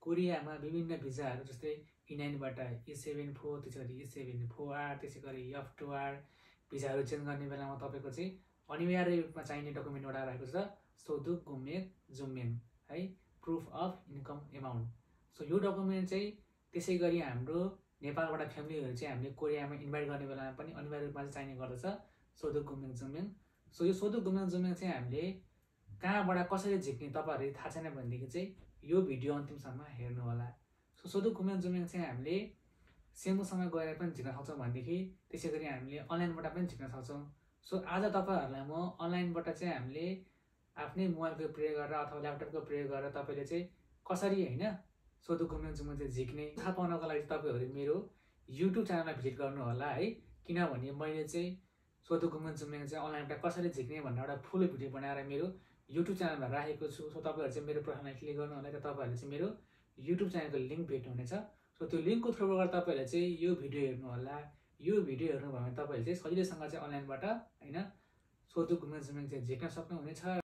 कोरियामा विभिन्न भिजाहरू जस्तै E9बाट E7-4, त्यसरी E7-4R, त्यसै गरी F2R भिजाहरू चेन्ज गर्ने बेलामा तपाईँको चाहिँ अनिवार्य रूपमा चाहिने डकुमेन्ट एउटा रहेको छ सोदुक गुमेक जुमेन है, proof of income amount. So यो डकुमेन्ट चाहिँ त्यसै गरी हाम्रो नेपालबाट फ्यामिलीहरू चाहिँ हामीले कोरियामा इन्भाइट गर्ने बेलामा पनि अनिवार्य रूपमा चाहिँ चाहिने गर्दछ सोदुक गुमेक जुमेन। सो यो सोदुक गुमेक जुमेन चाहिँ हामीले कहाँबाट कसरी झिक्ने तपाईँहरूले थाहा छैन भनेदेखि चाहिँ यो भिडियो अन्तिमसम्म हेर्नु होला। सो सोदुक गुमेक जुमेन चाहिँ हामीले सेमुसँग गएर पनि झिक्न सक्छौँ भनेदेखि त्यसै गरी हामीले अनलाइनबाट पनि झिक्न सक्छौँ। सो आज तपाईँहरूलाई म अनलाइनबाट चाहिँ हामीले आफ्नै मोबाइलको प्रयोग गरेर अथवा ल्यापटपको प्रयोग गरेर तपाईँले चाहिँ कसरी होइन सोदुक गुमेक जुमेन चाहिँ झिक्ने थाहा पाउनको लागि तपाईँहरू मेरो युट्युब च्यानललाई भिजिट गर्नु होला है, किनभने मैले चाहिँ सोदुक गुमेक जुमेन चाहिँ अनलाइनबाट कसरी झिक्ने भनेर एउटा फुल भिडियो बनाएर मेरो युट्युब च्यानलमा राखेको छु। सो तपाईँहरू चाहिँ मेरो प्रोफाइलमा क्लिक गर्नु होला, त्यहाँ तपाईँहरूले चाहिँ मेरो युट्युब च्यानलको लिङ्क भेट्नुहुनेछ। सो त्यो लिङ्कको थ्रुबाट तपाईँहरूले चाहिँ यो भिडियो हेर्नु होला। यो भिडियो हेर्नुभयो भने तपाईँहरूले चाहिँ सजिलैसँग चाहिँ अनलाइनबाट होइन सोदुक गुमेक जुमेन चाहिँ झिक्न सक्नुहुनेछ।